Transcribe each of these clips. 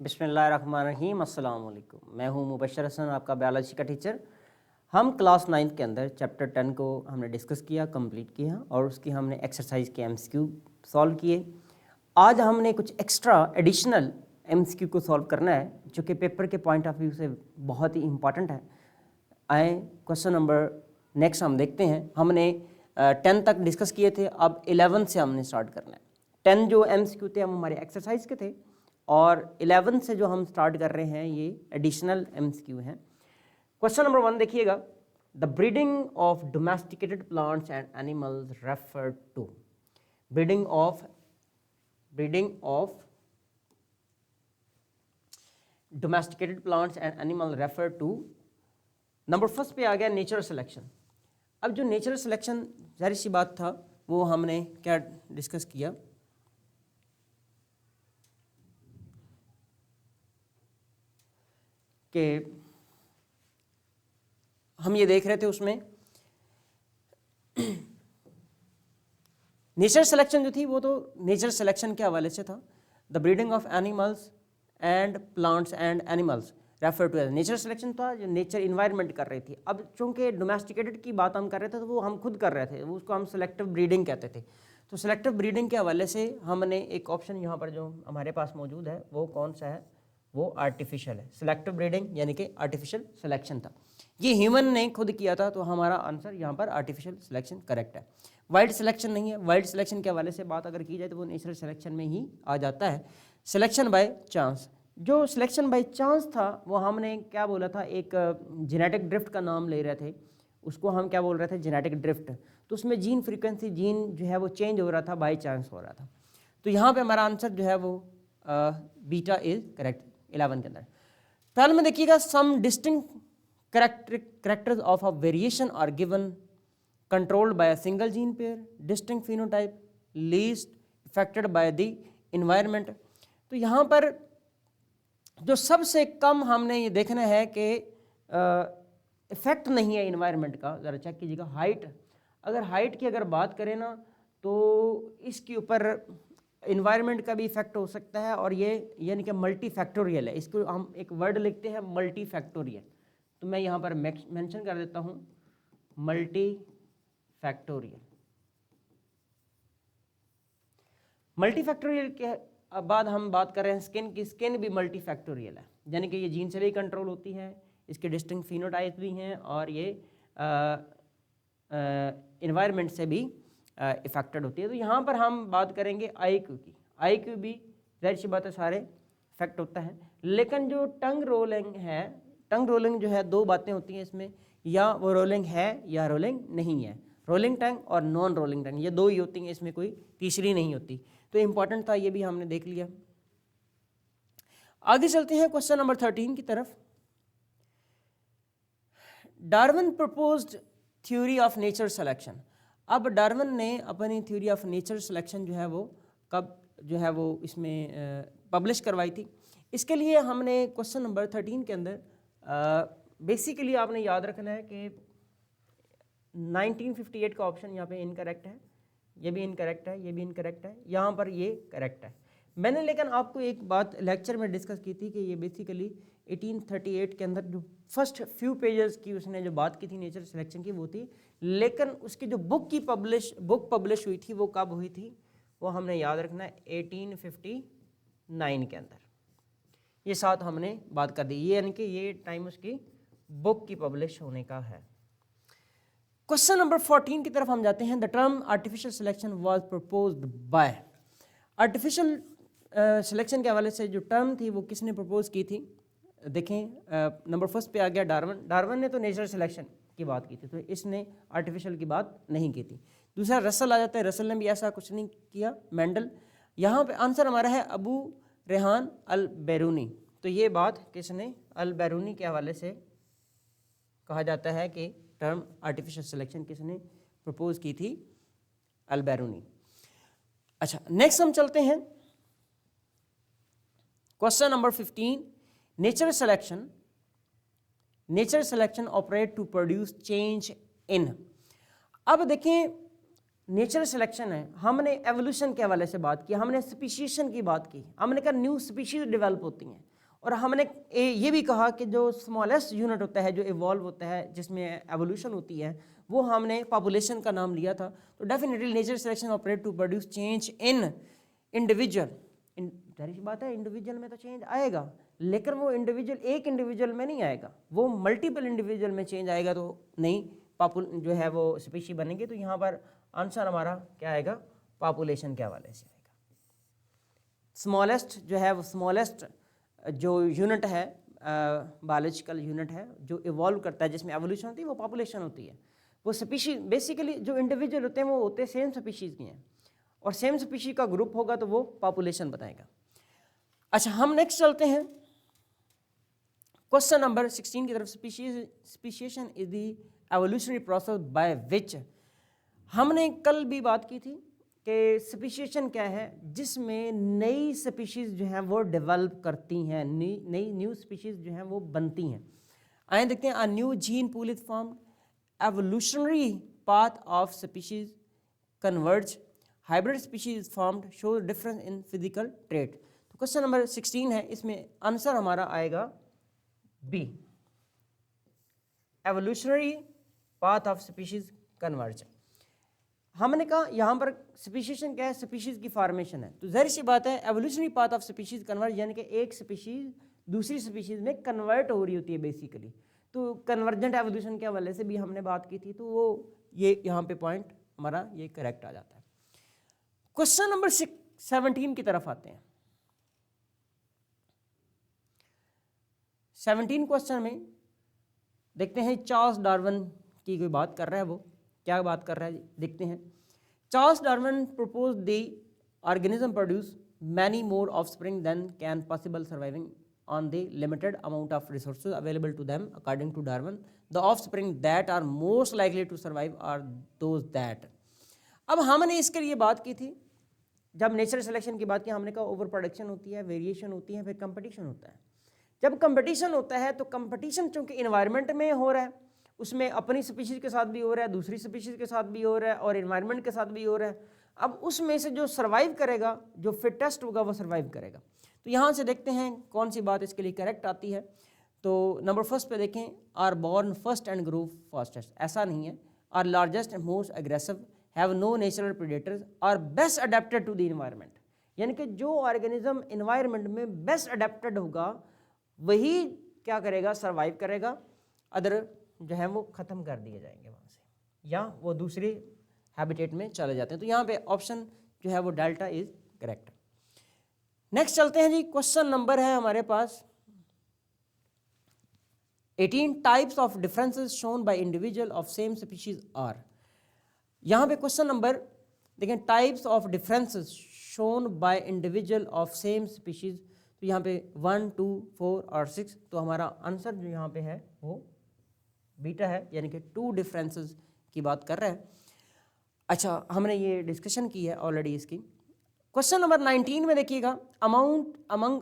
बिस्मिल्लाहिर्रहमानिर्रहीम, अस्सलाम वालेकुम। मैं हूं मुबशर हसन, आपका बायोलॉजी का टीचर। हम क्लास 9 के अंदर चैप्टर 10 को हमने डिस्कस किया, कंप्लीट किया और उसकी हमने एक्सरसाइज के एमसीक्यू सॉल्व किए। आज हमने कुछ एक्स्ट्रा एडिशनल एमसीक्यू को सॉल्व करना है जो कि पेपर के पॉइंट ऑफ व्यू से बहुत ही इंपॉर्टेंट है। आए क्वेश्चन नंबर नेक्स्ट हम देखते हैं। हमने 10 तक डिस्कस किए थे, अब 11 से हमने स्टार्ट करना है। 10 जो एमसीक्यू थे हम हमारे एक्सरसाइज के थे और 11 से जो हम स्टार्ट कर रहे हैं ये एडिशनल एमसीक्यू हैं। क्वेश्चन नंबर 1 देखिएगा, the breeding of domesticated plants and animals refer to. Breeding of domesticated plants and animal refer to. Number first पे आ गया नेचुरल सिलेक्शन। अब जो नेचुरल सिलेक्शन जाहिर सी बात था वो हमने क्या डिस्कस किया कि हम ये देख रहे थे उसमें नेचुरल सिलेक्शन जो थी वो तो नेचुरल सिलेक्शन के हवाले से था। The breeding of animals and plants and animals refer to as natural selection था जो नेचर इन्वायरमेंट कर रही थी। अब चूंकि डोमेस्टिकेटेड की बात हम कर रहे थे तो वो हम खुद कर रहे थे, वो उसको हम सिलेक्टिव ब्रीडिंग कहते थे। तो सिलेक्टिव ब्रीडिंग के हवाले से हमने एक ऑप्शन यहाँ पर जो हमारे पास मौजूद है वो कौन सा है, वो आर्टिफिशियल है। सिलेक्टिव ब्रीडिंग यानी कि आर्टिफिशियल सिलेक्शन था, ये ह्यूमन ने खुद किया था, तो हमारा आंसर यहाँ पर आर्टिफिशियल सिलेक्शन करेक्ट है। वाइल्ड सिलेक्शन नहीं है। वाइल्ड सिलेक्शन के हवाले से बात अगर की जाए तो वो नेचुरल सिलेक्शन में ही आ जाता है। सिलेक्शन बाय चांस, जो सिलेक्शन बाय चांस था वो हमने क्या बोला था, एक जेनेटिक ड्रिफ्ट का नाम ले रहे थे, उसको हम क्या बोल रहे थे, जेनेटिक ड्रिफ्ट। तो उसमें जीन फ्रीक्वेंसी, जीन जो है वो चेंज हो रहा था, बाय चांस हो रहा था। तो यहाँ पे हमारा आंसर जो है वो बीटा इज करेक्ट 11 के अंदर। 12 में देखिएगा, सम distinct characters of a variation are given controlled by a single gene pair, distinct phenotype, least affected by the environment। तो यहाँ पर जो सबसे कम हमने ये देखना है कि इफेक्ट नहीं है इन्वायरमेंट का, ज़रा चेक कीजिएगा। हाइट, अगर हाइट की अगर बात करें ना तो इसके ऊपर इन्वायरमेंट का भी इफेक्ट हो सकता है और ये यानी कि मल्टी फैक्टोरियल है। इसको हम एक वर्ड लिखते हैं मल्टी फैक्टोरियल, तो मैं यहाँ पर मेंशन कर देता हूँ मल्टी फैक्टोरियल। मल्टी फैक्टोरियल के बाद हम बात कर रहे हैं स्किन की। स्किन भी मल्टी फैक्टोरियल है, यानी कि ये जीन से भी कंट्रोल होती है, इसके डिस्टिंक्ट फिनोटाइप भी हैं और ये इन्वायरमेंट से भी इफेक्टेड होती है। तो यहाँ पर हम बात करेंगे आईक्यू की। आईक्यू भी जाहिर सी बात है सारे इफेक्ट होता है, लेकिन जो टंग रोलिंग है, टंग रोलिंग जो है दो बातें होती हैं इसमें, या वो रोलिंग है या रोलिंग नहीं है। रोलिंग टंग और नॉन रोलिंग टंग ये दो ही होती हैं, इसमें कोई तीसरी नहीं होती। तो इंपॉर्टेंट था, ये भी हमने देख लिया। आगे चलते हैं क्वेश्चन नंबर 13 की तरफ। Darwin proposed theory of nature selection. अब डार्विन ने अपनी थ्योरी ऑफ नेचर सिलेक्शन जो है वो कब जो है वो इसमें पब्लिश करवाई थी। इसके लिए हमने क्वेश्चन नंबर 13 के अंदर बेसिकली आपने याद रखना है कि 1958 का ऑप्शन यहाँ पे इनकरेक्ट है, ये भी इनकरेक्ट है, ये भी इनकरेक्ट है, यहाँ पर ये करेक्ट है। मैंने लेकिन आपको एक बात लेक्चर में डिस्कस की थी कि ये बेसिकली 1838 के अंदर जो फर्स्ट फ्यू पेजेस की उसने जो बात की थी नेचर सिलेक्शन की वो थी, लेकिन उसकी जो बुक पब्लिश हुई थी वो कब हुई थी, वो हमने याद रखना है 1859 के अंदर। ये साथ हमने बात कर दी, ये यानी कि ये टाइम उसकी बुक की पब्लिश होने का है। क्वेश्चन नंबर 14 की तरफ हम जाते हैं। The term artificial selection was proposed by. Artificial selection के हवाले से जो टर्म थी वो किसने प्रपोज की थी, देखें नंबर फर्स्ट पे आ गया डार्विन। डार्विन ने तो नेचुरल सिलेक्शन की बात की थी, तो इसने आर्टिफिशियल की बात नहीं की थी। दूसरा रसल आ जाता है, रसल ने भी ऐसा कुछ नहीं किया। मेंडल, यहाँ पे आंसर हमारा है अबू रेहान अल बैरूनी। तो ये बात किसने, अल बैरूनी के हवाले से कहा जाता है कि टर्म आर्टिफिशियल सिलेक्शन किसने प्रपोज की थी, अल बैरूनी। अच्छा, नेक्स्ट हम चलते हैं question number 15। Natural selection operate to produce change in. अब देखें नेचुरल सिलेक्शन है, हमने एवोल्यूशन के हवाले से बात की, हमने स्पीशीशन की बात की, हमने कहा न्यू स्पीशीज डेवलप होती हैं, और हमने ये भी कहा कि जो स्मॉलेस्ट यूनिट होता है जो इवॉल्व होता है जिसमें एवोल्यूशन होती है वो हमने पॉपुलेशन का नाम लिया था। तो definitely natural selection operate to produce change in individual. जाहिर सी बात है इंडिविजुअल में तो चेंज आएगा, लेकिन वो इंडिविजुअल एक इंडिविजुअल में नहीं आएगा, वो मल्टीपल इंडिविजुअल में चेंज आएगा तो नई जो है वो स्पीशी बनेगी। तो यहाँ पर आंसर हमारा क्या आएगा, पॉपुलेशन के हवाले से आएगा। स्मॉलेस्ट जो है वो स्मॉलेस्ट जो यूनिट है बायोलॉजिकल यूनिट है जो इवॉल्व करता है जिसमें एवोल्यूशन होती है वो पॉपुलेशन होती है। वो स्पीशी बेसिकली जो इंडिविजुअल होते हैं वो होते हैं सेम स्पीशीज़ के हैं, और सेम स्पीशी का ग्रुप होगा तो वो पॉपुलेशन बताएगा। अच्छा, हम नेक्स्ट चलते हैं क्वेश्चन नंबर 16 की तरफ। Speciation is the evolutionary process by which. हमने कल भी बात की थी कि स्पीशिएशन क्या है, जिसमें नई स्पीशीज़ जो हैं वो डेवलप करती हैं, नई न्यू स्पीशीज़ जो हैं वो बनती हैं। आइए देखते हैं। A new gene pool is formed, evolutionary path of species converge, hybrid species is formed, show difference in physical trait. तो क्वेश्चन नंबर 16 है, इसमें आंसर हमारा आएगा B, evolutionary path of species converge. हमने कहा यहाँ पर स्पीशीशन क्या है, स्पीशीज की फॉर्मेशन है, तो जाहिर सी बात है evolutionary path of species converge यानी कि एक स्पीशीज दूसरी स्पीशीज में कन्वर्ट हो रही होती है बेसिकली। तो कन्वर्जेंट एवोल्यूशन के हवाले से भी हमने बात की थी, तो वो ये यहाँ पे पॉइंट हमारा ये करेक्ट आ जाता है। क्वेश्चन नंबर 17 की तरफ आते हैं। 17 क्वेश्चन में देखते हैं चार्ल्स डार्विन की कोई बात कर रहा है, वो क्या बात कर रहा है देखते हैं। Charles Darwin propose the organism produce many more offspring than can possible surviving on the limited amount of resources available to them. According to Darwin the offspring that are most likely to survive are those that. अब हमने इसके लिए बात की थी, जब natural selection की बात की हमने कहा ओवर प्रोडक्शन होती है, वेरिएशन होती है, फिर कंपटीशन होता है। जब कंपटीशन होता है तो कंपटीशन चूंकि इन्वायरमेंट में हो रहा है, उसमें अपनी स्पीशीज के साथ भी हो रहा है, दूसरी स्पीशीज के साथ भी हो रहा है, और इन्वायरमेंट के साथ भी हो रहा है। अब उसमें से जो सर्वाइव करेगा, जो फिटेस्ट होगा वो सर्वाइव करेगा। तो यहाँ से देखते हैं कौन सी बात इसके लिए करेक्ट आती है। तो नंबर फर्स्ट पे देखें, are born first and grow fastest, ऐसा नहीं है। Are largest and most aggressive, have no natural predators, are best adapted to the environment. यानी कि जो ऑर्गेनिज्म इन्वायरमेंट में बेस्ट अडेप्टेड होगा वही क्या करेगा, सर्वाइव करेगा, अदर जो है वो ख़त्म कर दिए जाएंगे वहाँ से, या वो दूसरे हैबिटेट में चले जाते हैं। तो यहाँ पे ऑप्शन जो है वो डेल्टा इज करेक्ट। नेक्स्ट चलते हैं जी, क्वेश्चन नंबर है हमारे पास 18 types of differences shown by individual of same species are. यहाँ पे क्वेश्चन नंबर देखें, types of differences shown by individual of same species. तो यहाँ पे 1, 2, 4 और 6, तो हमारा आंसर जो यहाँ पे है वो बीटा है, यानी कि 2 डिफरेंसेस की बात कर रहा है। अच्छा, हमने ये डिस्कशन की है ऑलरेडी इसकी। क्वेश्चन नंबर 19 में देखिएगा, among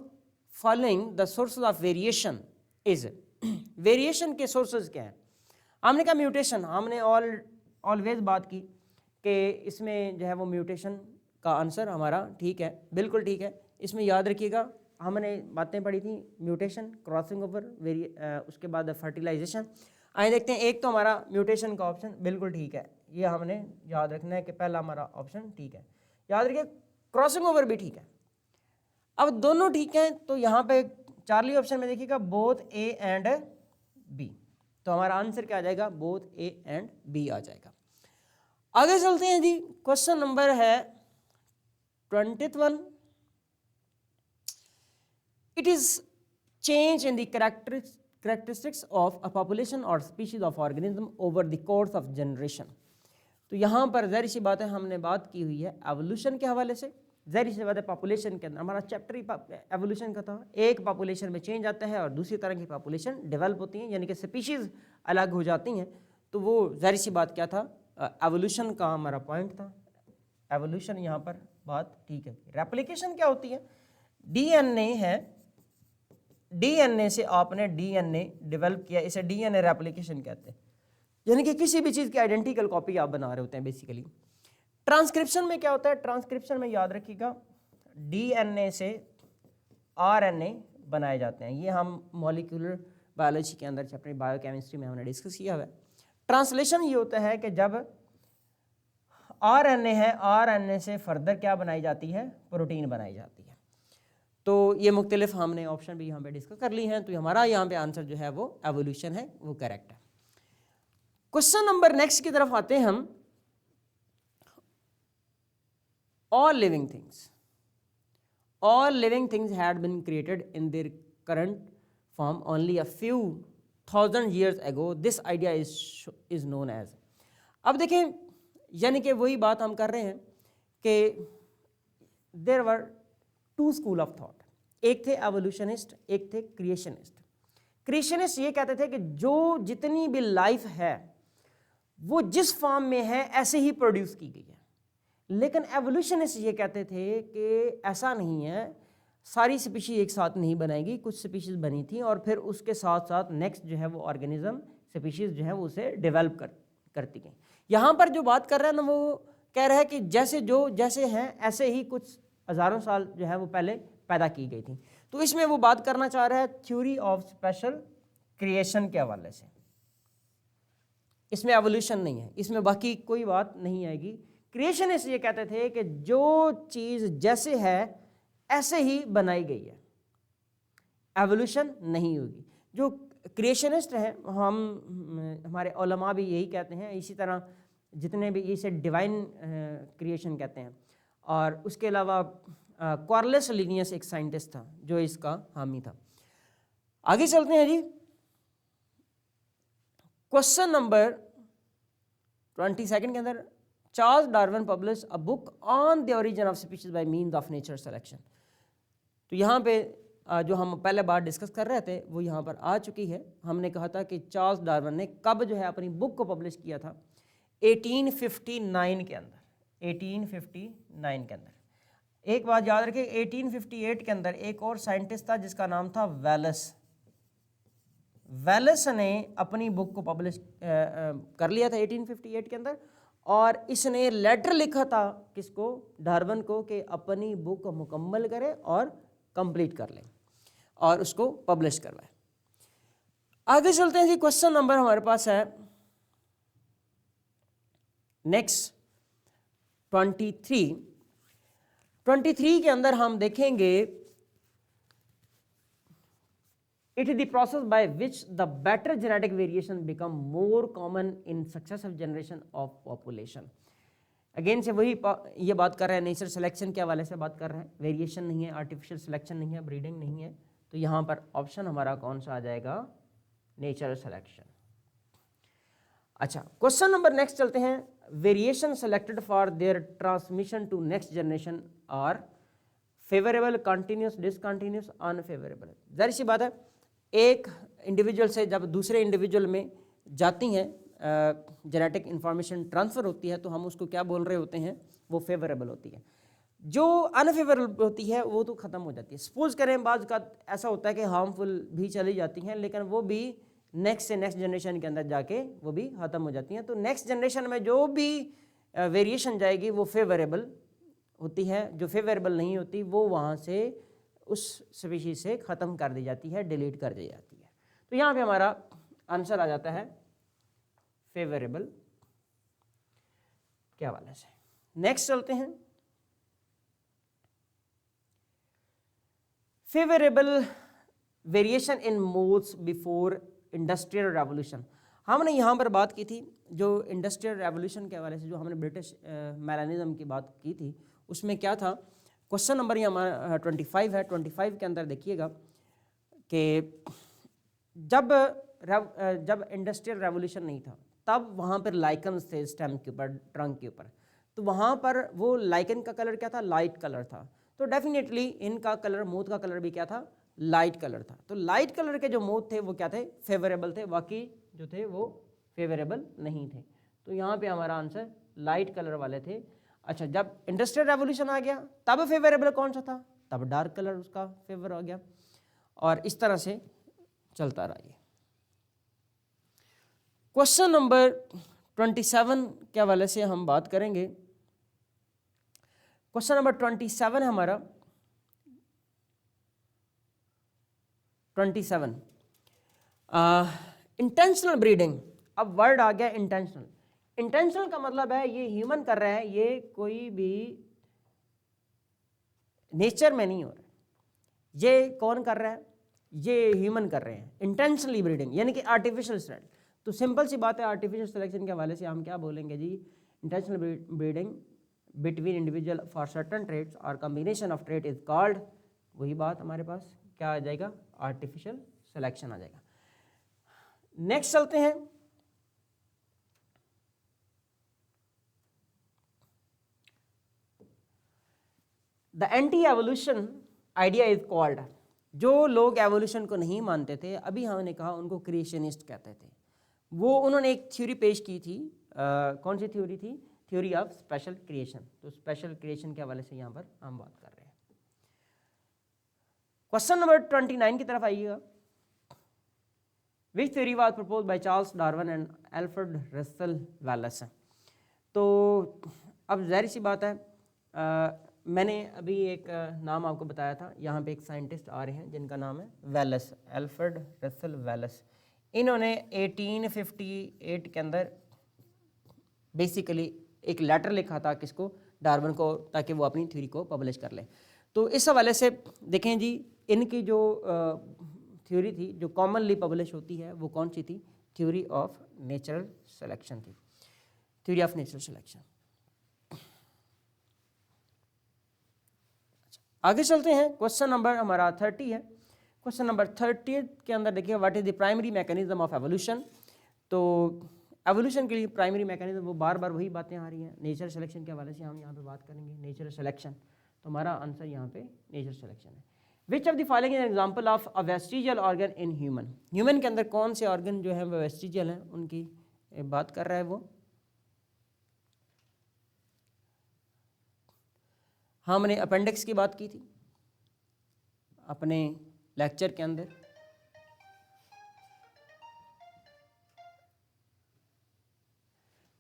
following the sources of variation is. Variation के सोर्सेज क्या हैं? हमने कहा म्यूटेशन, हमने ऑलवेज बात की कि इसमें जो है वो म्यूटेशन का आंसर हमारा ठीक है, बिल्कुल ठीक है। इसमें याद रखिएगा हमने बातें पढ़ी थी, म्यूटेशन, क्रॉसिंग ओवर, उसके बाद फर्टिलाइजेशन। आइए देखते हैं, एक तो हमारा म्यूटेशन का ऑप्शन बिल्कुल ठीक है, ये हमने याद रखना है कि पहला हमारा ऑप्शन ठीक है। याद रखिए क्रॉसिंग ओवर भी ठीक है। अब दोनों ठीक हैं तो यहाँ पे चार्ली ऑप्शन में देखिएगा बोथ ए एंड बी, तो हमारा आंसर क्या आ जाएगा, बोथ ए एंड बी आ जाएगा। आगे चलते हैं जी, क्वेश्चन नंबर है 21। It is change in the characteristics of a population or species of organism over the course of generation। तो यहाँ पर ज़ाहिर सी बात है हमने बात की हुई है एवोल्यूशन के हवाले से। ज़ाहिर सी बात है पॉपुलेशन के अंदर हमारा चैप्टर ही एवोल्यूशन का था। एक पॉपुलेशन में चेंज आता है और दूसरी तरह की पॉपुलेशन डेवलप होती हैं, यानी कि स्पीशीज़ अलग हो जाती हैं। तो वो ज़ाहिर सी बात क्या था, एवोल्यूशन का हमारा पॉइंट था। एवोल्यूशन यहाँ पर बात ठीक है। रेप्लिकेशन क्या होती है, डीएनए है, डीएनए से आपने डीएनए डेवलप किया, इसे डीएनए रेप्लिकेशन कहते हैं। यानी कि किसी भी चीज़ की आइडेंटिकल कॉपी आप बना रहे होते हैं बेसिकली। ट्रांसक्रिप्शन में क्या होता है? ट्रांसक्रिप्शन में याद रखिएगा डीएनए से आरएनए बनाए जाते हैं। ये हम मॉलिक्यूलर बायोलॉजी के अंदर चैप्टर बायोकेमिस्ट्री में हमने डिस्कस किया हुआ है। ट्रांसलेशन ये होता है कि जब आरएनए है, आरएनए से फर्दर क्या बनाई जाती है? प्रोटीन बनाई जाती है। तो ये मुख्तलिफ हमने ऑप्शन भी यहाँ पे डिस्कस कर ली हैं। तो हमारा यहाँ पे आंसर जो है वो एवोल्यूशन है, वो करेक्ट है। क्वेश्चन नंबर नेक्स्ट की तरफ आते हैं हम। All living things had been created in their current form only a few thousand years ago, this idea is known as. अब देखें, यानी कि वही बात हम कर रहे हैं कि there were two school of thought, एक थे एवोल्यूशनिस्ट, एक थे क्रिएशनिस्ट। क्रिएशनिस्ट ये कहते थे कि जो जितनी भी लाइफ है वो जिस फॉर्म में है ऐसे ही प्रोड्यूस की गई है। लेकिन एवोल्यूशनिस्ट ये कहते थे कि ऐसा नहीं है, सारी स्पीशीज एक साथ नहीं बनाएगी, कुछ स्पीशीज बनी थी और फिर उसके साथ साथ नेक्स्ट जो है वो ऑर्गेनिज्म स्पीशीज जो है वो उसे डेवलप करती गई। यहाँ पर जो बात कर रहे हैं ना, वो कह रहे हैं कि जैसे हैं ऐसे ही कुछ हज़ारों साल जो है वो पहले पैदा की गई थी। तो इसमें वो बात करना चाह रहा है थ्योरी ऑफ स्पेशल क्रिएशन के हवाले से। इसमें एवोल्यूशन नहीं है, इसमें बाकी कोई बात नहीं आएगी। क्रिएशनिस्ट ये कहते थे कि जो चीज़ जैसे है ऐसे ही बनाई गई है, एवोल्यूशन नहीं होगी। जो क्रिएशनिस्ट हैं, हमारे उलमा भी यही कहते हैं, इसी तरह जितने भी इसे डिवाइन क्रिएशन कहते हैं। और उसके अलावा कॉर्लियस लिनियस एक साइंटिस्ट था जो इसका हामी था। आगे चलते हैं जी। क्वेश्चन नंबर 22 के अंदर, Charles Darwin publish a book on the origin of species bye means of nature selection. तो यहाँ पे जो हम पहले बार डिस्कस कर रहे थे वो यहाँ पर आ चुकी है। हमने कहा था कि चार्ल्स डार्विन ने कब जो है अपनी बुक को पब्लिश किया था? 1859 के अंदर, 1859 के अंदर। एक बात याद रखिए, 1858 के अंदर एक और साइंटिस्ट था जिसका नाम था वेलस। वेलस ने अपनी बुक को पब्लिश कर लिया था 1858 के अंदर, और इसने लेटर लिखा था किसको? डार्विन को, कि अपनी बुक को मुकम्मल करे और कंप्लीट कर ले और उसको पब्लिश करवाए। आगे चलते हैं जी। क्वेश्चन नंबर हमारे पास है नेक्स्ट 23 के अंदर हम देखेंगे, it is the process by which the better genetic variation become more common in successive generation of population. Again से वही ये बात कर रहे हैं, नेचर सिलेक्शन के हवाले से बात कर रहे हैं। वेरिएशन नहीं है, आर्टिफिशियल सिलेक्शन नहीं है, ब्रीडिंग नहीं है। तो यहाँ पर ऑप्शन हमारा कौन सा आ जाएगा? Nature selection. अच्छा, क्वेश्चन नंबर नेक्स्ट चलते हैं। Variation selected for their transmission to next generation are favourable, continuous, discontinuous, unfavourable. जाहिर सी बात है, एक इंडिविजुअल से जब दूसरे इंडिविजुअल में जाती हैं जेनेटिक इंफॉर्मेशन ट्रांसफ़र होती है, तो हम उसको क्या बोल रहे होते हैं? वो फेवरेबल होती है। जो अनफेवरेबल होती है वो तो ख़त्म हो जाती है। सपोज करें बाज़ का ऐसा होता है कि हार्मफुल भी चली जाती हैं, लेकिन वो भी नेक्स्ट से नेक्स्ट जनरेशन के अंदर जाके वो भी ख़त्म हो जाती हैं। तो नेक्स्ट जनरेशन में जो भी वेरिएशन जाएगी वो फेवरेबल होती है, जो फेवरेबल नहीं होती वो वहाँ से उस स्पीशीज से ख़त्म कर दी जाती है, डिलीट कर दी जाती है। तो यहाँ पे हमारा आंसर आ जाता है फेवरेबल के हवाले से। नेक्स्ट चलते हैं। Favourable variation in modes before industrial revolution. हमने यहाँ पर बात की थी जो इंडस्ट्रियल रेवोल्यूशन के हवाले से, जो हमने ब्रिटिश मैलानिज्म की बात की थी, उसमें क्या था? क्वेश्चन नंबर ये हमारा 25 है। 25 के अंदर देखिएगा कि जब इंडस्ट्रियल रेवोल्यूशन नहीं था तब वहाँ पर लाइकन्स थे स्टेम के ऊपर, ट्रंक के ऊपर। तो वहाँ पर वो लाइकन का कलर क्या था? लाइट कलर था। तो डेफिनेटली इनका कलर, मोथ का कलर भी क्या था? लाइट कलर था। तो लाइट कलर के जो मोथ थे वो क्या थे? फेवरेबल थे, बाकी जो थे वो फेवरेबल नहीं थे। तो यहाँ पे हमारा आंसर लाइट कलर वाले थे। अच्छा, जब इंडस्ट्रियल रेवोल्यूशन आ गया तब फेवरेबल कौन सा था? तब डार्क कलर उसका फेवर हो गया, और इस तरह से चलता रहा ये। क्वेश्चन नंबर 27 के हवाले से हम बात करेंगे। क्वेश्चन नंबर 27 है हमारा 27, इंटेंशनल ब्रीडिंग। अब वर्ड आ गया इंटेंशनल। इंटेंशनल का मतलब है ये ह्यूमन कर रहा है, ये कोई भी नेचर में नहीं हो रहा है। ये कौन कर रहा है? ये ह्यूमन कर रहे हैं। इंटेंशनली ब्रीडिंग यानी कि आर्टिफिशियल सिलेक्शन। तो सिंपल सी बात है, आर्टिफिशियल सिलेक्शन के हवाले से हम क्या बोलेंगे जी? Intentional breeding between individual for certain traits और combination of trait is called, वही बात हमारे पास क्या आ जाएगा? आर्टिफिशियल सिलेक्शन आ जाएगा। नेक्स्ट चलते हैं, the anti evolution idea is called. जो लोग एवोल्यूशन को नहीं मानते थे, अभी हमने कहा उनको क्रिएशनिस्ट कहते थे। वो उन्होंने एक थ्योरी पेश की थी, कौन सी थ्योरी थी? Theory of special creation. तो स्पेशल क्रिएशन के हवाले से यहाँ पर हम बात कर रहे हैं। क्वेश्चन नंबर 29 की तरफ आइएगा। विच theory was propose by Charles Darwin and Alfred Russel Wallace. तो अब जाहिर सी बात है, मैंने अभी एक नाम आपको बताया था, यहाँ पे एक साइंटिस्ट आ रहे हैं जिनका नाम है वेलेस, अल्फ्रेड रसेल वेलेस। इन्होंने 1858 के अंदर बेसिकली एक लेटर लिखा था, किसको? डार्विन को, ताकि वो अपनी थ्योरी को पब्लिश कर ले। तो इस हवाले से देखें जी, इनकी जो थ्योरी थी जो कॉमनली पब्लिश होती है वो कौन सी थी? थ्योरी ऑफ नेचुरल सिलेक्शन थी, थ्योरी ऑफ नेचुरल सिलेक्शन। आगे चलते हैं, क्वेश्चन नंबर हमारा 30 है। क्वेश्चन नंबर 30 के अंदर देखिए, what is the primary mechanism of evolution. तो एवोल्यूशन के लिए प्राइमरी मैकेनिज्म, वो बार बार वही बातें आ रही हैं। नेचर सिलेक्शन के हवाले से हम यहाँ पे बात करेंगे, नेचर सिलेक्शन। तो हमारा आंसर यहाँ पे नेचर सिलेक्शन है। विच of the following is example of a vestigial organ in human. Human के अंदर कौन से ऑर्गन जो है वो वेस्टिजियल हैं, उनकी बात कर रहा है वो। हमने अपेंडिक्स की बात की थी अपने लेक्चर के अंदर।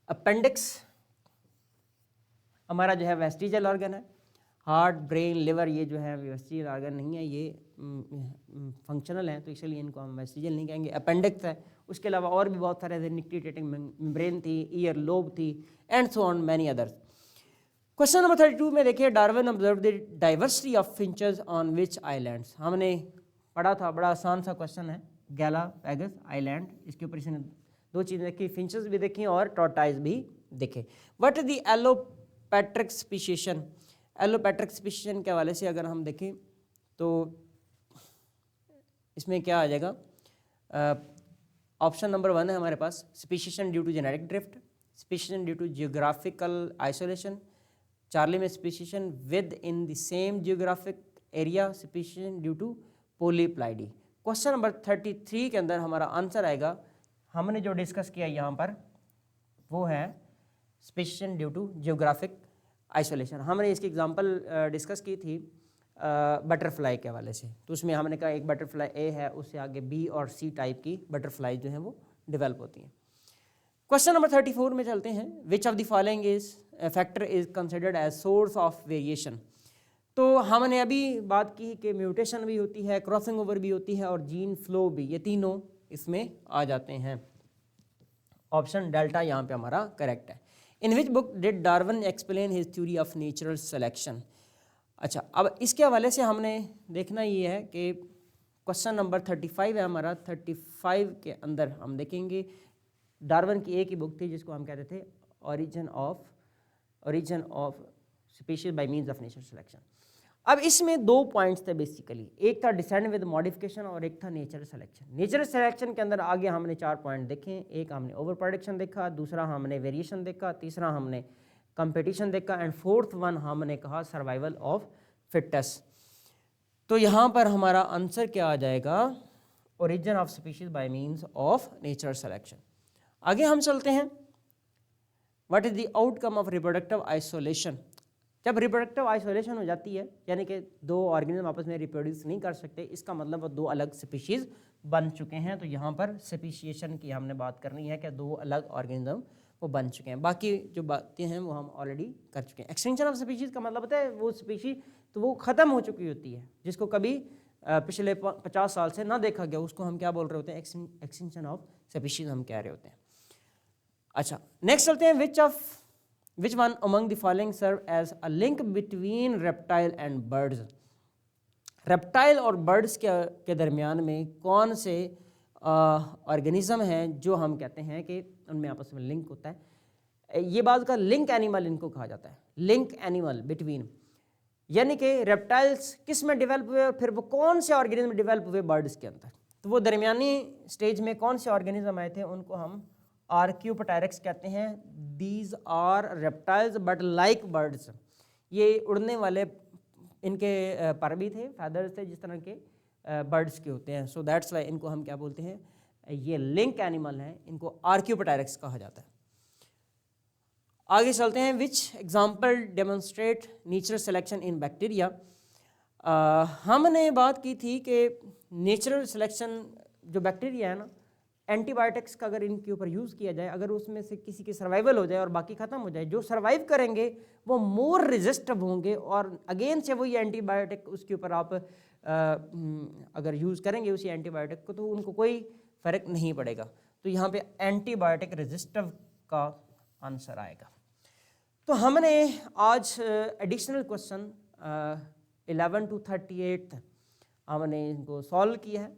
अपेंडिक्स हमारा जो है वेस्टिजियल ऑर्गन है। हार्ट, ब्रेन, लिवर ये जो है वेस्टिजियल ऑर्गन नहीं है, ये फंक्शनल है, तो इसलिए इनको हम वेस्टिजियल नहीं कहेंगे। अपेंडिक्स है। उसके अलावा और भी बहुत सारे निक्टिटेटिंग मेम्ब्रेन थी, ईयर लोब थी, and so on many others. Question number 32 में देखिए, Darwin observe the diversity of finches on which islands. हमने पढ़ा था, बड़ा आसान सा क्वेश्चन है, गैलापैगस आइलैंड। इसके ऊपर इसने दो चीज़ें देखी, फिंचेस भी देखी और टॉर्टाइज भी देखे। What is the allopatric speciation. Allopatric speciation के हवाले से अगर हम देखें तो इसमें क्या आ जाएगा? ऑप्शन नंबर 1 है हमारे पास, speciation due to genetic drift, speciation due to geographical isolation, चार्ली में speciation within the same geographic area, speciation due to polyploidy. Question number 33 के अंदर हमारा आंसर आएगा, हमने जो डिस्कस किया यहाँ पर वो है स्पीशीशन ड्यू टू जियोग्राफिक आइसोलेशन। हमने इसकी एग्जांपल डिस्कस की थी बटरफ्लाई के हवाले से। तो उसमें हमने कहा एक बटरफ्लाई ए है, उससे आगे बी और सी टाइप की बटरफ्लाई जो है वो डेवलप होती हैं। क्वेश्चन नंबर 34 में चलते हैं। Which of the following is factor is considered as source of variation. तो हमने अभी बात की कि म्यूटेशन भी होती है, क्रॉसिंग ओवर भी होती है और जीन फ्लो भी, ये तीनों इसमें आ जाते हैं। ऑप्शन डेल्टा यहाँ पे हमारा करेक्ट है। In which book did Darwin explain his theory of natural selection. अच्छा, अब इसके हवाले से हमने देखना ये है कि क्वेश्चन नंबर 35 है हमारा। 35 के अंदर हम देखेंगे डार्विन की एक ही बुक थी जिसको हम कहते थे origin of species by means of natural selection. अब इसमें दो पॉइंट्स थे बेसिकली, एक था डिसेंड विद मॉडिफिकेशन और एक था नेचुरल सिलेक्शन। नेचुरल सिलेक्शन के अंदर आगे हमने 4 पॉइंट देखे, एक हमने ओवर प्रोडक्शन देखा, दूसरा हमने वेरिएशन देखा, तीसरा हमने कंपटीशन देखा एंड फोर्थ वन हमने कहा सर्वाइवल ऑफ फिटेस्ट। तो यहाँ पर हमारा आंसर क्या आ जाएगा? Origin of species by means of natural selection. आगे हम चलते हैं। What is the outcome of reproductive isolation. जब रिप्रोडक्टिव आइसोलेशन हो जाती है, यानी कि दो ऑर्गेनिज्म आपस में रिप्रोड्यूस नहीं कर सकते, इसका मतलब वो दो अलग स्पीशीज बन चुके हैं। तो यहाँ पर स्पीशिएशन की हमने बात करनी है कि दो अलग ऑर्गेनिज्म वो बन चुके हैं, बाकी जो बातें हैं वो हम ऑलरेडी कर चुके हैं। एक्सटेंशन ऑफ स्पीशीज़ का मतलब होता है वो स्पीशीज़ तो वो ख़त्म हो चुकी होती है, जिसको कभी पिछले 50 साल से ना देखा गया, उसको हम क्या बोल रहे होते हैं, एक्सटेंशन ऑफ स्पीशीज़ हम कह रहे होते हैं। अच्छा, नेक्स्ट चलते हैं, which one among the following serve as a link between reptile and birds. Reptile और बर्ड्स के दरमियान में कौन से ऑर्गेनिज्म हैं जो हम कहते हैं कि उनमें आपस में लिंक होता है। ये बात का लिंक एनिमल इनको कहा जाता है, लिंक एनिमल बिटवीन, यानी कि रेप्टाइल्स किस में डेवलप हुए और फिर वो कौन से ऑर्गेनिज्म डेवलप हुए बर्ड्स के अंदर। तो वो दरमियानी स्टेज में कौन से ऑर्गेनिज्म आए थे, उनको हम आर्क्योपटेरिक्स कहते हैं। These are reptiles but like birds, ये उड़ने वाले इनके पर भी थे, फैदर्स थे जिस तरह के बर्ड्स के होते हैं। सो दैट्स वाई इनको हम क्या बोलते हैं, ये लिंक एनिमल हैं, इनको आर्क्योपटेरिक्स कहा जाता है। आगे चलते हैं, विच example demonstrate natural selection in bacteria. हमने बात की थी कि नेचुरल सिलेक्शन जो बैक्टीरिया है ना, एंटीबायोटिक्स का अगर इनके ऊपर यूज़ किया जाए, अगर उसमें से किसी की सर्वाइवल हो जाए और बाकी ख़त्म हो जाए, जो सर्वाइव करेंगे वो मोर रेजिस्टिव होंगे और अगेन से वही एंटीबायोटिक उसके ऊपर आप अगर यूज़ करेंगे उसी एंटीबायोटिक को, तो उनको कोई फ़र्क नहीं पड़ेगा। तो यहाँ पे एंटीबायोटिक रेजिस्टिव का आंसर आएगा। तो हमने आज एडिशनल क्वेश्चन 11 to 38 हमने इनको सॉल्व किया है।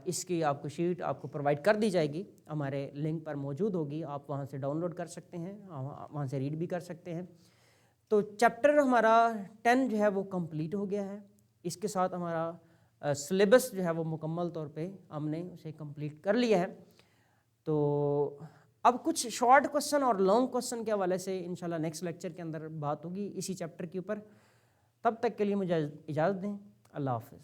इसकी आपको शीट आपको प्रोवाइड कर दी जाएगी, हमारे लिंक पर मौजूद होगी, आप वहाँ से डाउनलोड कर सकते हैं, वहाँ से रीड भी कर सकते हैं। तो चैप्टर हमारा 10 जो है वो कंप्लीट हो गया है। इसके साथ हमारा सिलेबस जो है वो मुकम्मल तौर पे हमने उसे कंप्लीट कर लिया है। तो अब कुछ शॉर्ट क्वेश्चन और लॉन्ग क्वेश्चन के हवाले से इंशाल्लाह नेक्स्ट लेक्चर के अंदर बात होगी इसी चैप्टर के ऊपर। तब तक के लिए मुझे इजाज़त दें। अल्लाह हाफ़िज़।